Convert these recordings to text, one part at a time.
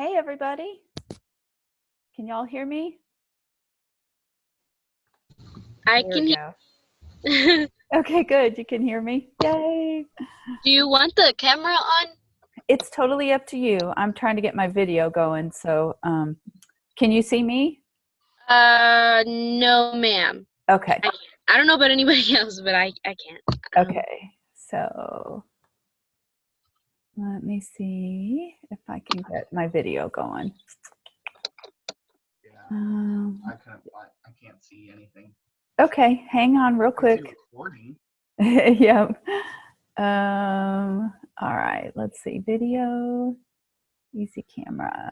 Hey, everybody. Can y'all hear me? I There can we hear. go. Okay, good. You can hear me. Yay. Do you want the camera on? It's totally up to you. I'm trying to get my video going. So can you see me? No, ma'am. Okay. I don't know about anybody else, but I can't. Okay. So let me see if I can get my video going. I can't see anything. Okay. Hang on real quick. Recording. Yep. All right. Let's see. Video. Easy camera.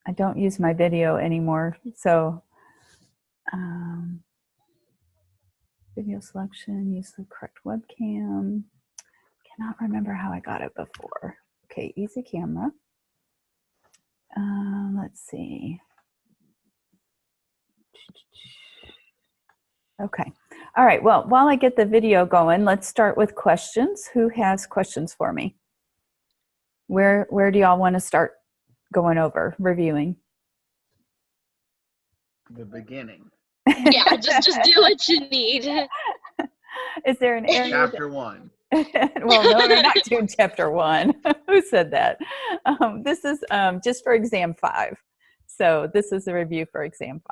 I don't use my video anymore, so video selection, use the correct webcam. Cannot remember how I got it before. Okay, easy camera. Let's see. Okay. All right, well, while I get the video going, let's start with questions. Who has questions for me? Where do y'all want to start going over, reviewing? The beginning. Yeah, just do what you need. Is there an area? Chapter 1. Well, no, we're not doing chapter 1. Who said that? This is just for exam 5. So this is a review for exam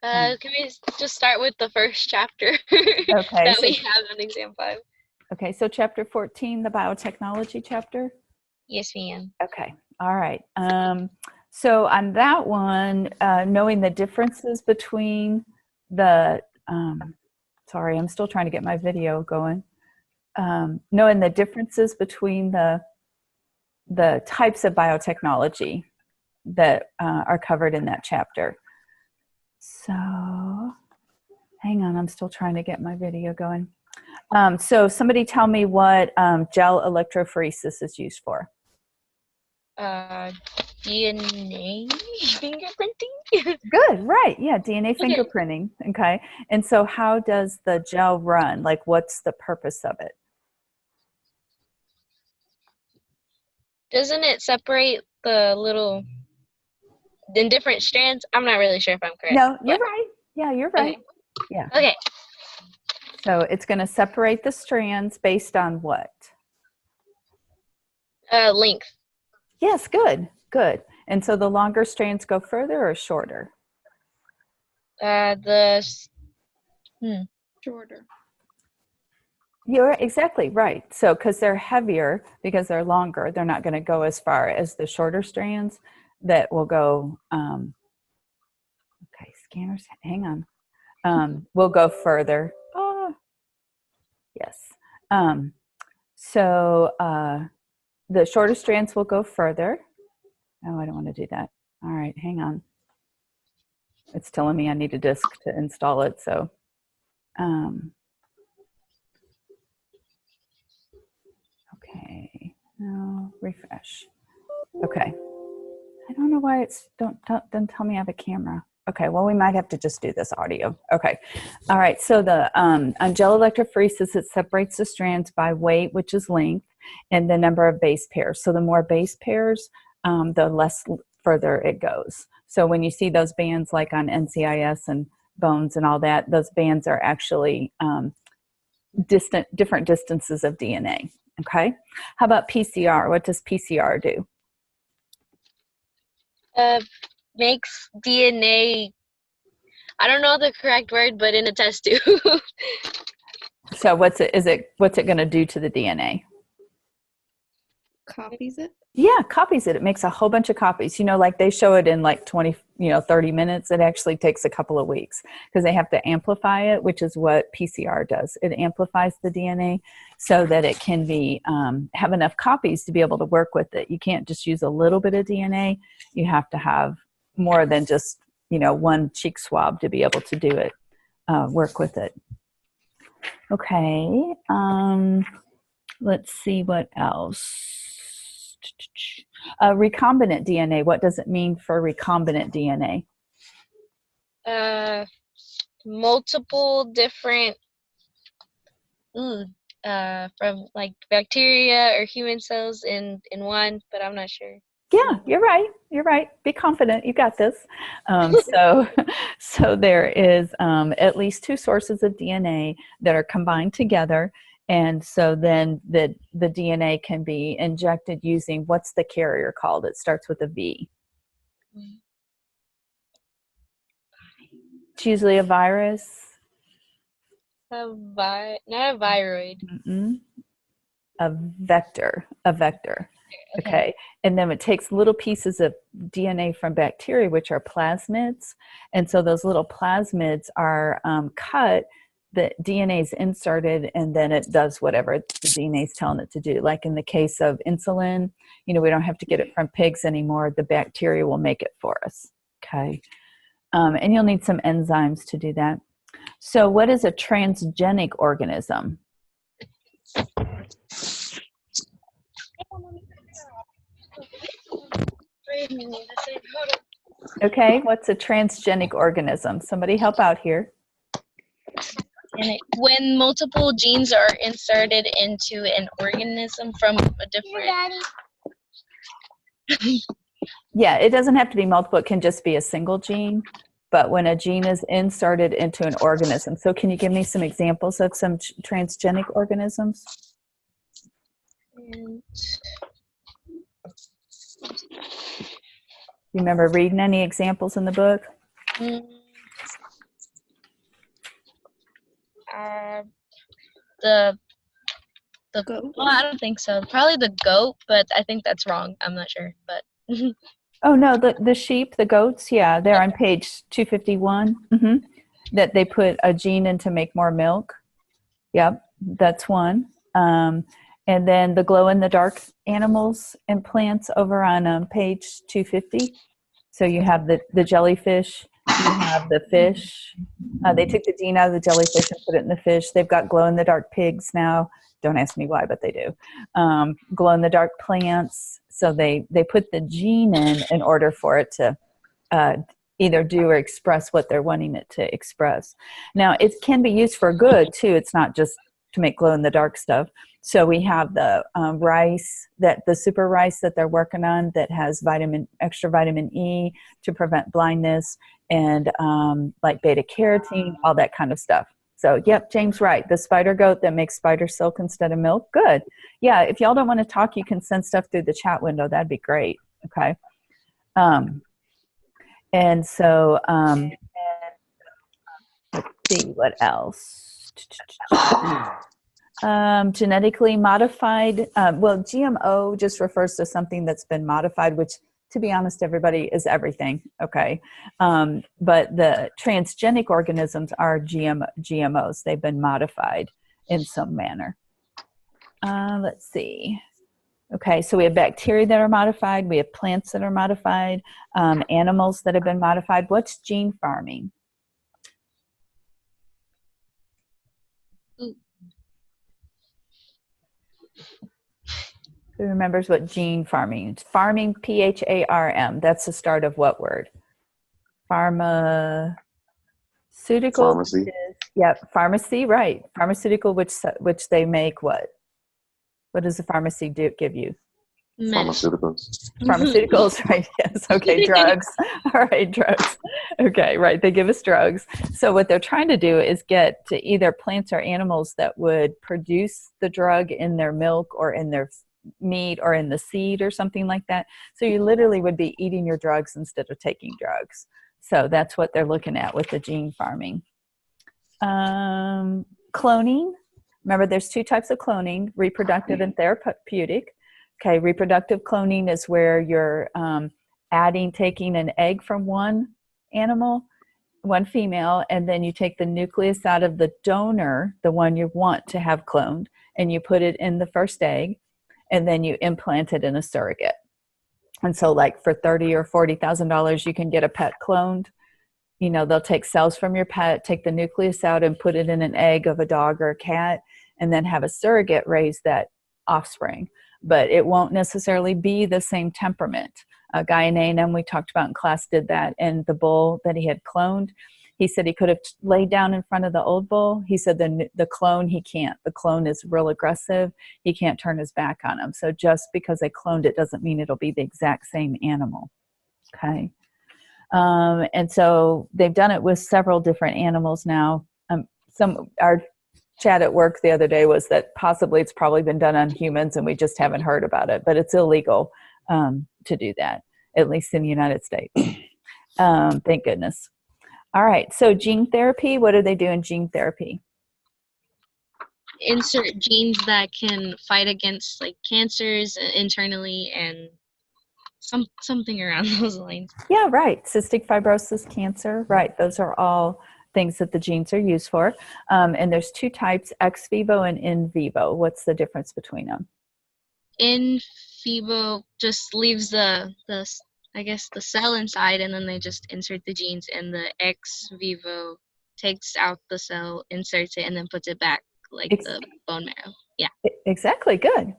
5. Can we just start with the first chapter Okay, that we have on exam 5? Okay, so chapter 14, the biotechnology chapter? Yes, ma'am. Okay, all right. So on that one, knowing the differences between the, sorry, I'm still trying to get my video going. Knowing the differences between the types of biotechnology that are covered in that chapter. So hang on, I'm still trying to get my video going. So somebody tell me what gel electrophoresis is used for. DNA fingerprinting? Good, right. Yeah, DNA fingerprinting. Okay. And so how does the gel run? Like, what's the purpose of it? Doesn't it separate the little in different strands? I'm not really sure if I'm correct. No, you're right. Yeah, you're right. Okay. Yeah. Okay. So it's going to separate the strands based on what? Length. Yes, good, good. And so the longer strands go further or shorter? Shorter. You're exactly right. So because they're heavier, because they're longer, they're not going to go as far as the shorter strands that will go, okay, scanners, hang on, will go further. Oh, yes. So the shorter strands will go further. Oh, I don't want to do that. All right, hang on. It's telling me I need a disk to install it, so. Okay, now refresh. Okay. I don't know why it's doesn't tell me I have a camera. Okay, well, we might have to just do this audio. Okay. All right, so the on gel electrophoresis, it separates the strands by weight, which is length, and the number of base pairs. So the more base pairs, the less further it goes. So when you see those bands like on NCIS and Bones and all that, those bands are actually different distances of DNA. Okay. How about PCR? What does PCR do? Makes DNA, I don't know the correct word, but in a test tube. So what's it going to do to the DNA? Copies it? Yeah, copies it. It makes a whole bunch of copies. You know, like they show it in like 20, 30 minutes. It actually takes a couple of weeks because they have to amplify it, which is what PCR does. It amplifies the DNA so that it can be have enough copies to be able to work with it. You can't just use a little bit of DNA. You have to have more than just, one cheek swab to be able to do it, work with it. Okay. Let's see what else. Recombinant DNA. What does it mean for recombinant DNA? Multiple different. from like bacteria or human cells in one, but I'm not sure. Yeah, you're right. You're right. Be confident. You got this. So there is at least two sources of DNA that are combined together. And so then the DNA can be injected using, what's the carrier called? It starts with a V. It's usually a virus. Not a viroid. Mm-mm. A vector. Okay. And then it takes little pieces of DNA from bacteria, which are plasmids. And so those little plasmids are cut, the DNA is inserted, and then it does whatever the DNA is telling it to do. Like in the case of insulin, we don't have to get it from pigs anymore. The bacteria will make it for us. Okay. And you'll need some enzymes to do that. So what is a transgenic organism? Okay, what's a transgenic organism? Somebody help out here. When multiple genes are inserted into an organism from a different... Yeah, it doesn't have to be multiple. It can just be a single gene. But when a gene is inserted into an organism. So can you give me some examples of some transgenic organisms? You remember reading any examples in the book? The goat? Well, I don't think so. Probably the goat, but I think that's wrong. I'm not sure, but... Oh, no, the sheep, the goats, yeah, they're on page 251, that they put a gene in to make more milk. Yep, that's one. And then the glow-in-the-dark animals and plants over on page 250. So you have the jellyfish, you have the fish. They took the gene out of the jellyfish and put it in the fish. They've got glow-in-the-dark pigs now. Don't ask me why, but they do. Glow-in-the-dark plants. So they put the gene in order for it to either do or express what they're wanting it to express. Now, it can be used for good, too. It's not just to make glow-in-the-dark stuff. So we have the rice, the super rice that they're working on that has extra vitamin E to prevent blindness, and like beta-carotene, all that kind of stuff. So, yep, James, right. The spider goat that makes spider silk instead of milk. Good. Yeah, if y'all don't want to talk, you can send stuff through the chat window. That'd be great. Okay. And so, let's see what else. Genetically modified. Well, GMO just refers to something that's been modified, which, to be honest, everybody, is everything. Okay. But the transgenic organisms are GMOs. They've been modified in some manner. Let's see. Okay, so we have bacteria that are modified. We have plants that are modified. Animals that have been modified. What's gene farming? Who remembers what gene farming is? Farming, P-H-A-R-M. That's the start of what word? Pharmaceutical. Pharmacy. Yep, pharmacy, right. Pharmaceutical, which they make what? What does the pharmacy give you? Pharmaceuticals. Pharmaceuticals, right, yes. Okay, drugs. All right, drugs. Okay, right, they give us drugs. So what they're trying to do is get to either plants or animals that would produce the drug in their milk or in their meat or in the seed or something like that. So you literally would be eating your drugs instead of taking drugs. So that's what they're looking at with the gene farming. Cloning. Remember, there's two types of cloning, reproductive and therapeutic. Okay, reproductive cloning is where you're taking an egg from one animal, one female, and then you take the nucleus out of the donor, the one you want to have cloned, and you put it in the first egg, and then you implant it in a surrogate. And so like for $30,000 or $40,000, you can get a pet cloned. You know, they'll take cells from your pet, take the nucleus out and put it in an egg of a dog or a cat, and then have a surrogate raise that offspring. But it won't necessarily be the same temperament. A guy in A&M we talked about in class did that, and the bull that he had cloned, He said he could have laid down in front of the old bull. He said the clone, he can't. The clone is real aggressive. He can't turn his back on him. So just because they cloned it doesn't mean it'll be the exact same animal. Okay. And so they've done it with several different animals now. Our chat at work the other day was that possibly it's probably been done on humans and we just haven't heard about it, but it's illegal to do that, at least in the United States. Thank goodness. All right, so gene therapy, what do they do in gene therapy? Insert genes that can fight against like cancers internally and something around those lines. Yeah, right. Cystic fibrosis, cancer, right. Those are all things that the genes are used for. And there's two types, ex vivo and in vivo. What's the difference between them? In vivo just leaves the I guess the cell inside, and then they just insert the genes, and the ex vivo takes out the cell, inserts it, and then puts it back like the bone marrow. Yeah. Exactly. Good.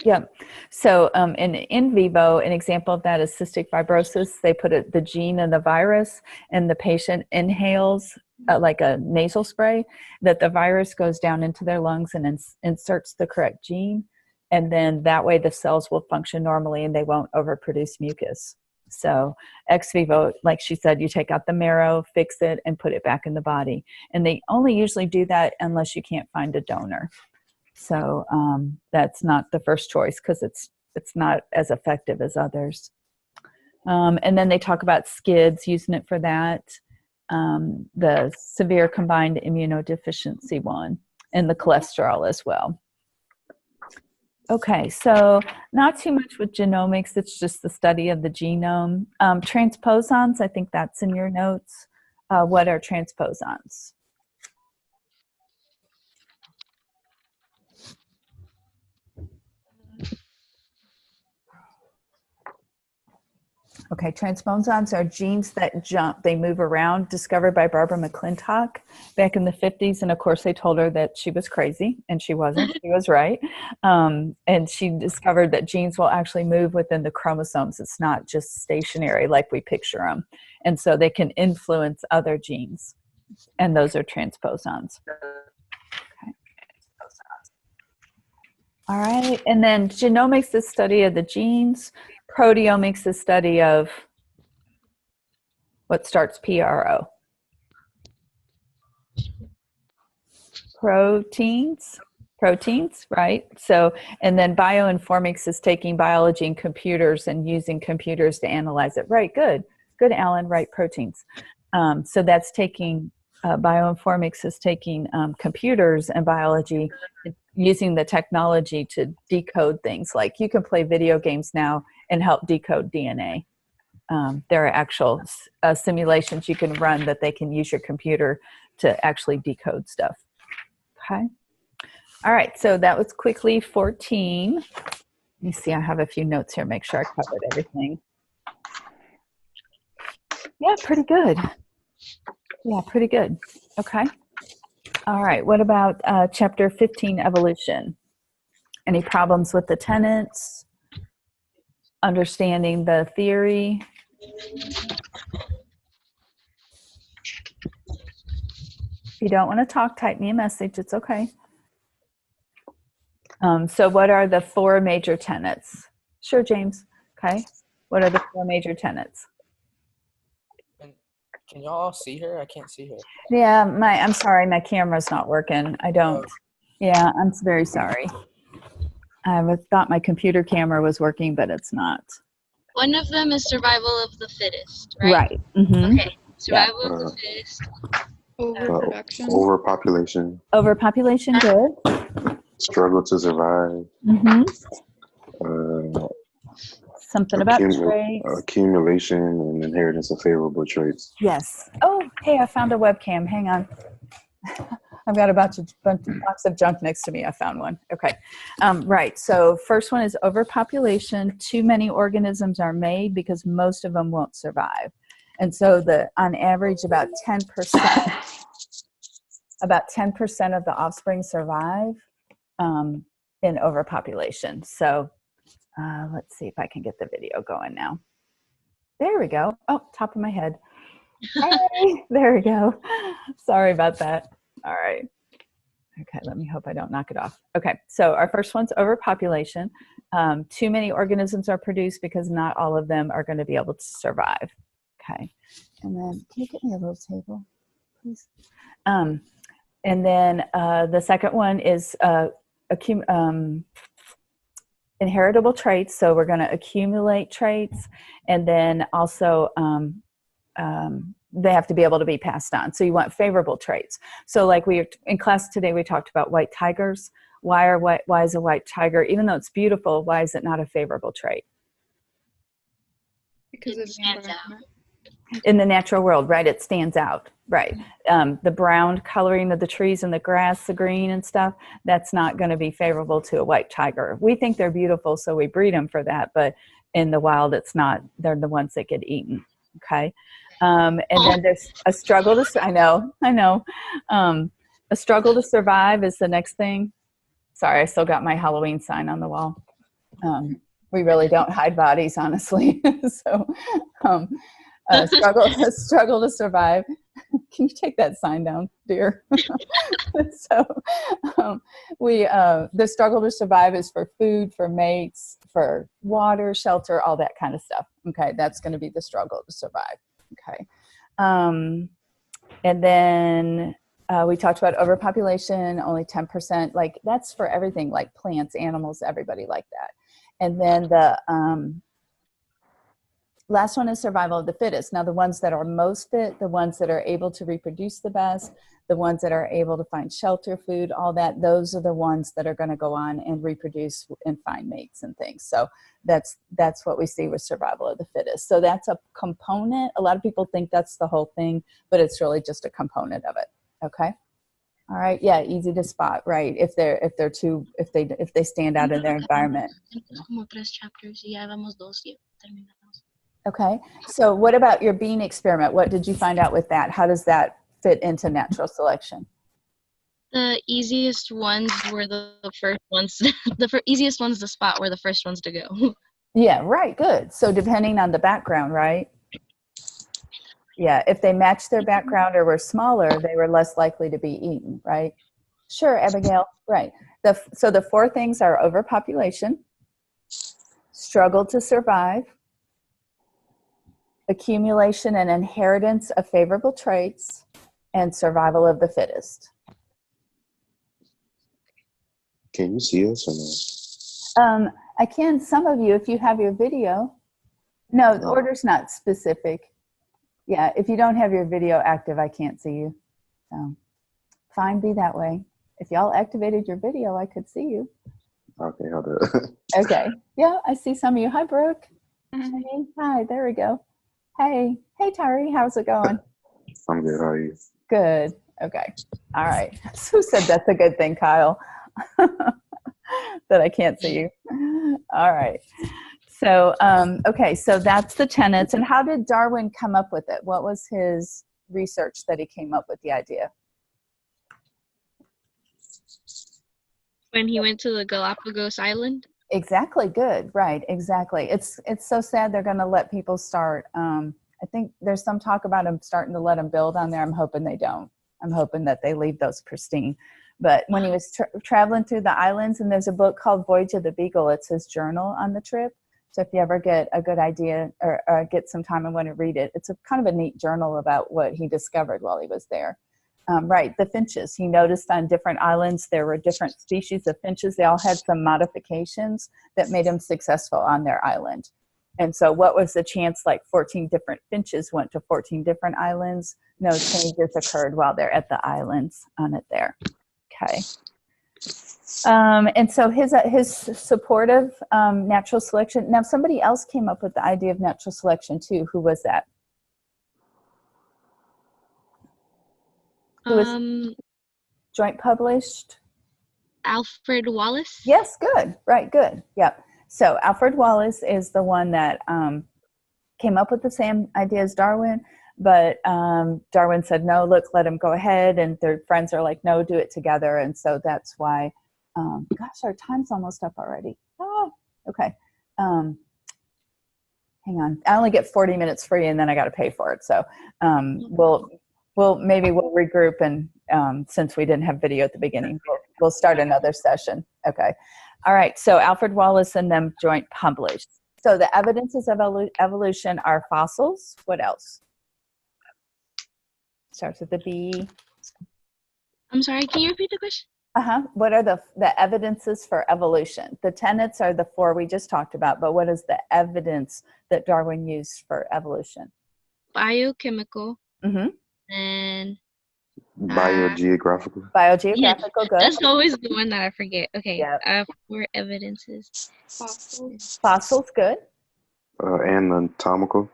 Yeah. So in vivo, an example of that is cystic fibrosis. They put the gene in the virus, and the patient inhales like a nasal spray, that the virus goes down into their lungs and inserts the correct gene. And then that way the cells will function normally and they won't overproduce mucus. So ex vivo, like she said, you take out the marrow, fix it, and put it back in the body. And they only usually do that unless you can't find a donor. So that's not the first choice because it's not as effective as others. And then they talk about SCIDs, using it for that, the severe combined immunodeficiency one, and the cholesterol as well. Okay, so not too much with genomics. It's just the study of the genome. Transposons, I think that's in your notes. What are transposons? Okay, transposons are genes that jump, they move around, discovered by Barbara McClintock back in the 50s. And of course, they told her that she was crazy, and she wasn't. She was right. And she discovered that genes will actually move within the chromosomes. It's not just stationary like we picture them. And so they can influence other genes. And those are transposons. Okay. All right, and then genomics is the study of the genes. Proteomics, the study of what starts PRO. Proteins, right? So, and then bioinformatics is taking biology and computers and using computers to analyze it. Right, good, Alan, right, proteins. So that's taking, bioinformatics is taking computers and biology, using the technology to decode things. Like you can play video games now and help decode DNA. There are actual simulations you can run that they can use your computer to actually decode stuff. Okay. All right, so that was quickly 14. Let me see, I have a few notes here, make sure I covered everything. Yeah, pretty good. Yeah, pretty good. Okay. All right, what about chapter 15, evolution? Any problems with the tenets? Understanding the theory? If you don't want to talk, type me a message, it's okay. So what are the 4 major tenets? Sure, James. Okay. What are the 4 major tenets? Can y'all see her? I can't see her. Yeah, I'm sorry, my camera's not working. I don't. Yeah, I'm very sorry. I thought my computer camera was working, but it's not. One of them is survival of the fittest, right? Right. Mm-hmm. Okay. Survival of the fittest. Overproduction. Overpopulation. Overpopulation, good. Struggle to survive. Mm-hmm. Something about traits. Accumulation and inheritance of favorable traits. Yes. Oh, hey, I found a webcam. Hang on. I've got a box of junk next to me. I found one. Okay. Right. So first one is overpopulation. Too many organisms are made because most of them won't survive. And so on average, about 10% of the offspring survive in overpopulation. So let's see if I can get the video going now. There we go. Oh, top of my head. Hey, there we go. Sorry about that. All right. Okay, let me hope I don't knock it off. Okay, so our first one's overpopulation. Too many organisms are produced because not all of them are going to be able to survive. Okay, and then can you get me a little table, please? And then the second one is inheritable traits. So we're going to accumulate traits, and then also they have to be able to be passed on. So you want favorable traits. So like in class today, we talked about white tigers. Why is a white tiger, even though it's beautiful, why is it not a favorable trait? Because It of the stands out. environment. In the natural world, right? It stands out, right? The brown coloring of the trees and the grass, the green and stuff, that's not going to be favorable to a white tiger. We think they're beautiful, so we breed them for that, but in the wild, it's not. They're the ones that get eaten, okay? And then there's a struggle to, I know. A struggle to survive is the next thing. Sorry, I still got my Halloween sign on the wall. We really don't hide bodies, honestly. So, struggle to survive. Can you take that sign down, dear? So, the struggle to survive is for food, for mates, for water, shelter, all that kind of stuff. Okay, that's going to be the struggle to survive. Okay, and then we talked about overpopulation, only 10%. Like that's for everything, like plants, animals, everybody like that. And then the last one is survival of the fittest. Now, the ones that are most fit, the ones that are able to reproduce the best, the ones that are able to find shelter, food, all that, those are the ones that are going to go on and reproduce and find mates and things. So that's what we see with survival of the fittest. So that's a component. A lot of people think that's the whole thing, but it's really just a component of it. Okay. All right. Yeah. Easy to spot, right? If they stand out in their environment. Como 3 chapters. Ya vamos 2. Ya terminamos. Okay. So what about your bean experiment? What did you find out with that? How does that fit into natural selection? The easiest ones were the first ones. Easiest ones to spot were the first ones to go. Yeah, right. Good. So depending on the background, right? Yeah. If they matched their background or were smaller, they were less likely to be eaten, right? Sure, Abigail. Right. So the 4 things are overpopulation, struggle to survive, accumulation and inheritance of favorable traits, and survival of the fittest. Can you see us or no? I can, some of you, if you have your video. No, the order's not specific. Yeah, if you don't have your video active, I can't see you. So fine, be that way. If y'all activated your video, I could see you. Okay, hold up. Okay. Yeah, I see some of you. Hi, Brooke. Mhm. Hey, hi, there we go. Hey, Tari, how's it going? I'm good. How are you? Good. Okay. All right. Who said that's a good thing, Kyle? That I can't see you. All right. So, okay. So that's the tenets. And how did Darwin come up with it? What was his research that he came up with the idea? When he went to the Galapagos Island. Exactly. Good. Right. Exactly. It's so sad they're going to let people start. I think there's some talk about them starting to let them build on there. I'm hoping they don't. I'm hoping that they leave those pristine. But when he was traveling through the islands, and there's a book called Voyage of the Beagle, it's his journal on the trip. So if you ever get a good idea or get some time and want to read it, it's a kind of a neat journal about what he discovered while he was there. Right, the finches. He noticed on different islands there were different species of finches. They all had some modifications that made them successful on their island. And so what was the chance like 14 different finches went to 14 different islands? No changes occurred while they're at the islands on it there. Okay. And so his support of natural selection. Now somebody else came up with the idea of natural selection too. Who was that? Who was joint published? Alfred Wallace. Yes, good. Right, good. Yep. So Alfred Wallace is the one that came up with the same idea as Darwin, but Darwin said, no, look, let him go ahead. And their friends are like, no, do it together. And so that's why, gosh, our time's almost up already. Oh, okay. Hang hang on. I only get 40 minutes free and then I got to pay for it. So we'll regroup and since we didn't have video at the beginning, we'll start another session. Okay. All right. So Alfred Wallace and them joint published. So the evidences of evolution are fossils. What else? Starts with the B. I'm sorry, can you repeat the question? What are the evidences for evolution? The tenets are the 4 we just talked about, but what is the evidence that Darwin used for evolution? Biochemical Mm-hmm. and Biogeographical. Biogeographical, good. that's always the one that I forget. Okay. Yep. 4 evidences. Fossils, good. Anatomical.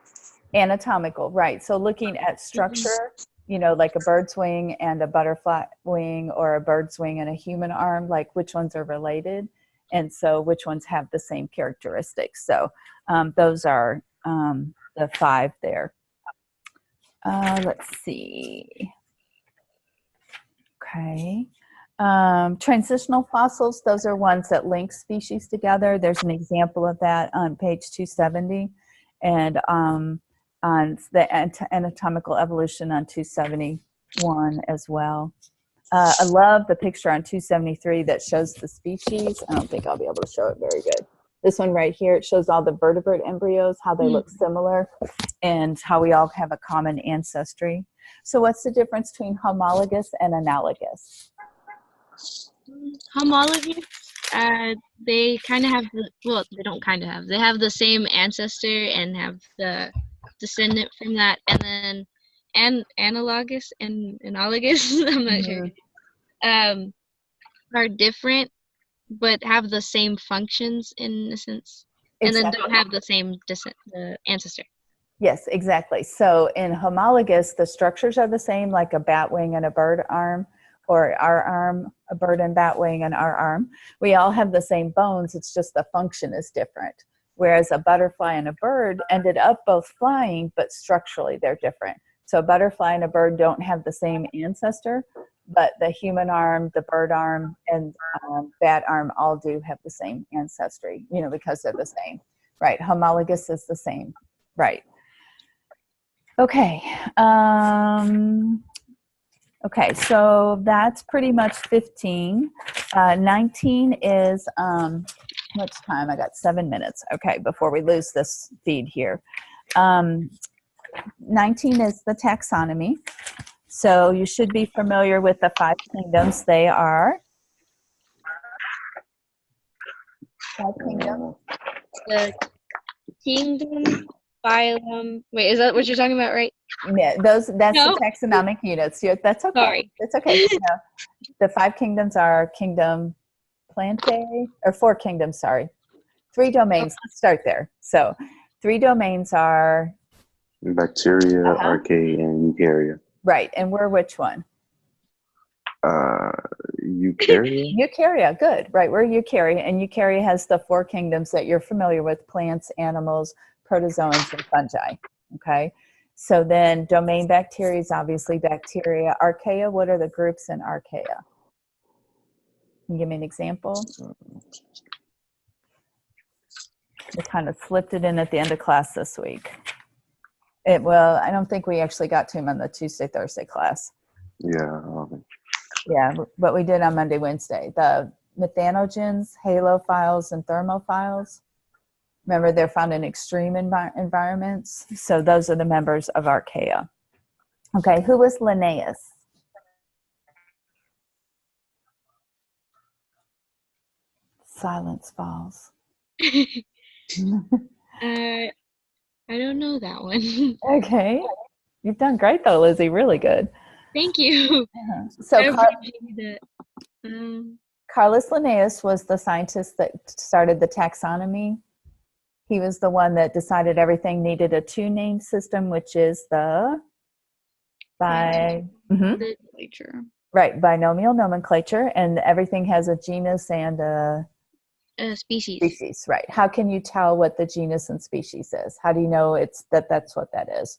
Anatomical, right. So looking at structure, you know, like a bird's wing and a butterfly wing, or a bird's wing and a human arm, like which ones are related, and so which ones have the same characteristics. So those are the 5 there. Let's see. Okay. Transitional fossils, those are ones that link species together. There's an example of that on page 270, and on the anatomical evolution on 271 as well. I love the picture on 273 that shows the species. I don't think I'll be able to show it very good. This one right here, it shows all the vertebrate embryos, how they look similar, and how we all have a common ancestry. So what's the difference between homologous and analogous? Homologous, they kind of have they don't kind of have. They have the same ancestor and have the descendant from that, and then analogous and analogous, I'm not sure, are different but have the same functions in a sense, and then don't have the same the ancestor. Yes, exactly. So in homologous, the structures are the same, like a bat wing and a bird arm, or our arm, a bird and bat wing and our arm. We all have the same bones, it's just the function is different. Whereas a butterfly and a bird ended up both flying, but structurally they're different. So a butterfly and a bird don't have the same ancestor, but the human arm, the bird arm, and bat arm all do have the same ancestry, you know, because they're the same. Right, homologous is the same. Right. Okay. Okay, so that's pretty much 15. 19 is, much time? I got 7 minutes. Okay, before we lose this feed here. 19 is the taxonomy. So you should be familiar with the 5 kingdoms. They are 5 kingdoms. The kingdom, phylum. Wait, is that what you're talking about, right? Yeah, that's No. the taxonomic units. That's okay. Sorry. It's okay. You know, the 5 kingdoms are kingdom plantae, or 4 kingdoms, sorry. 3 domains. Let's start there. So 3 domains are Bacteria, archaea, and eukarya. right. And we're which one? Eukarya? Eukarya, good. Right, we're eukarya, and eukarya has the 4 kingdoms that you're familiar with: plants, animals, protozoans, and fungi. Okay, so then domain bacteria is obviously bacteria. Archaea, what are the groups in archaea? Can you give me an example? We kind of slipped it in at the end of class this week. Well, I don't think we actually got to them on the Tuesday, Thursday class. Yeah. Yeah, but we did on Monday, Wednesday. The methanogens, halophiles, and thermophiles. Remember, they're found in extreme environments. So those are the members of archaea. Okay, who was Linnaeus? Silence falls. I don't know that one. Okay, you've done great though, Lizzie. Really good. Thank you. So I appreciate it. Carlos Linnaeus was the scientist that started the taxonomy. He was the one that decided everything needed a 2-name system, which is the Nomenclature. right, binomial nomenclature, and everything has a genus and a Species. species. Right. How can you tell what the genus and species is? How do you know that's what that is?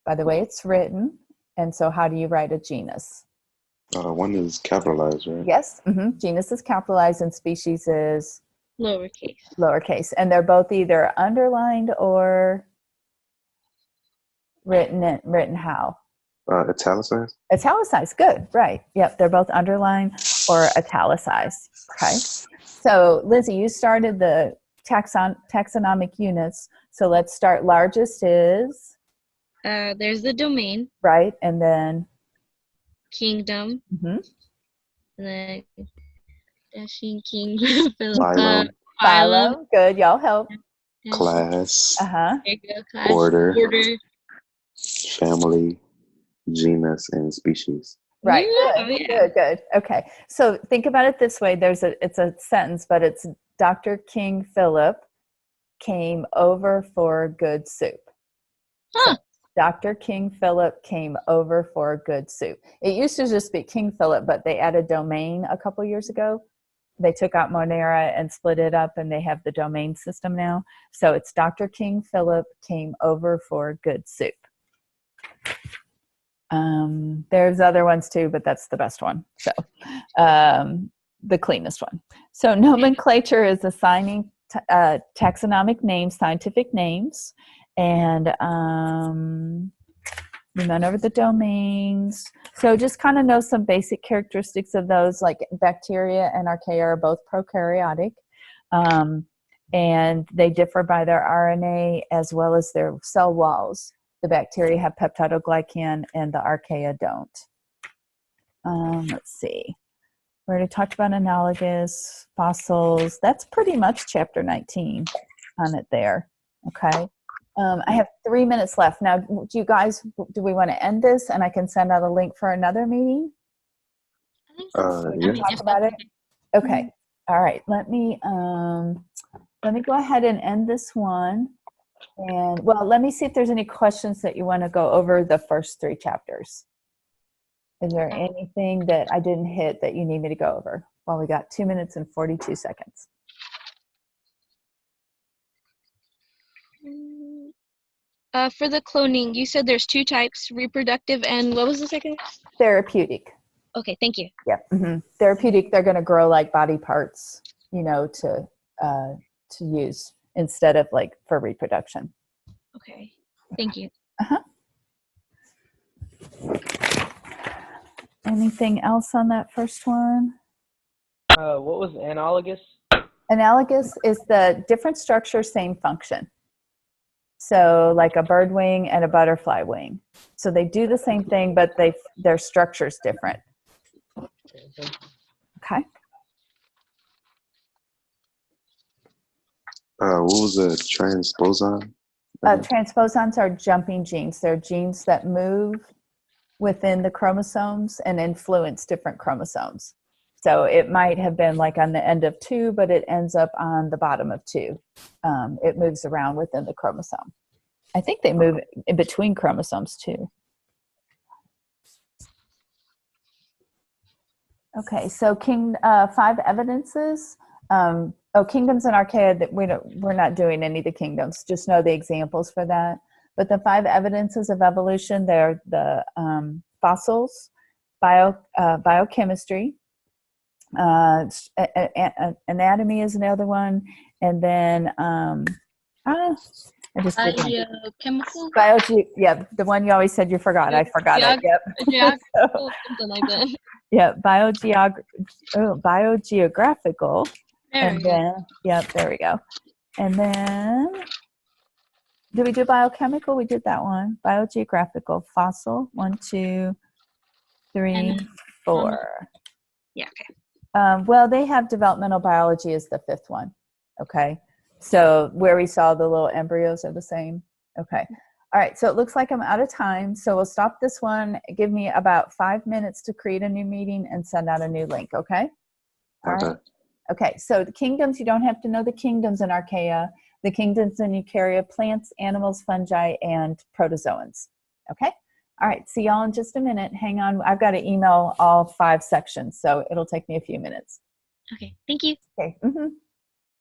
By the way, it's written, and so how do you write a genus? One is capitalized, right? Yes. Genus is capitalized and species is Lowercase. Lowercase. And they're both either underlined or written how? Italicized? Italicized, good, right. Yep, they're both underlined or italicized. Okay. So, Lizzie, you started the taxonomic units. So let's start. Largest is, There's the domain, right, and then, kingdom, mhm, and then dashing king, Phylum, phylum, phylum, good, y'all help. dashing, class, Uh-huh, class, order, order. family, genus, and species. right, Yeah, good, yeah. good, good. Okay, so think about it this way. It's a sentence, but it's Dr. King Philip came over for good soup. Huh. So, Dr. King Philip came over for good soup. It used to just be King Philip, but they added domain a couple years ago. They took out Monera and split it up, and they have the domain system now. So it's Dr. King Philip came over for good soup. There's other ones too, but that's the best one. So the cleanest one. So nomenclature is assigning taxonomic names, scientific names, and we went over the domains. So just kind of know some basic characteristics of those, like bacteria and archaea are both prokaryotic. And they differ by their RNA as well as their cell walls. The bacteria have peptidoglycan and the archaea don't. Let's see. We already talked about analogous, fossils. That's pretty much chapter 19 on it there. Okay. I have 3 minutes left. Now, do we want to end this and I can send out a link for another meeting? I think so. Yeah. Talk about it? Okay. All right. Let me go ahead and end this one. And well, let me see if there's any questions that you want to go over the first 3 chapters. Is there anything that I didn't hit that you need me to go over? Well, we got 2 minutes and 42 seconds. For the cloning, you said there's 2 types, reproductive and what was the second? Therapeutic. Okay, thank you. Yep. Therapeutic, they're going to grow like body parts, to use instead of like for reproduction. Okay, thank you. Anything else on that first one? What was analogous? Analogous is the different structure, same function. So like a bird wing and a butterfly wing. So they do the same thing, but their structure's different. Okay. What was a transposon? Transposons are jumping genes. They're genes that move within the chromosomes and influence different chromosomes. So it might have been like on the end of 2, but it ends up on the bottom of 2. It moves around within the chromosome. I think they move in between chromosomes too. Okay, so 5 evidences. Kingdoms and archaea, that we're not doing any of the kingdoms. Just know the examples for that. But the 5 evidences of evolution, they're the fossils, biochemistry, anatomy is another one, and then I just did Biochemical? yeah, the one you always said you forgot. I forgot it. Yep. Something like that. Yeah, biogeographical. And then, yep, there we go. And then, did we do biochemical? We did that one. Biogeographical, fossil, 1, 2, 3, 4. Yeah, okay. Well, they have developmental biology as the 5th one. Okay. So where we saw the little embryos are the same. Okay. All right. So it looks like I'm out of time. So we'll stop this one. Give me about 5 minutes to create a new meeting and send out a new link. Okay. All right. Okay. So the kingdoms, you don't have to know the kingdoms in archaea. The kingdoms in eukarya, plants, animals, fungi, and protozoans. Okay. All right. See y'all in just a minute. Hang on. I've got to email all 5 sections, so it'll take me a few minutes. Okay. Thank you. Okay.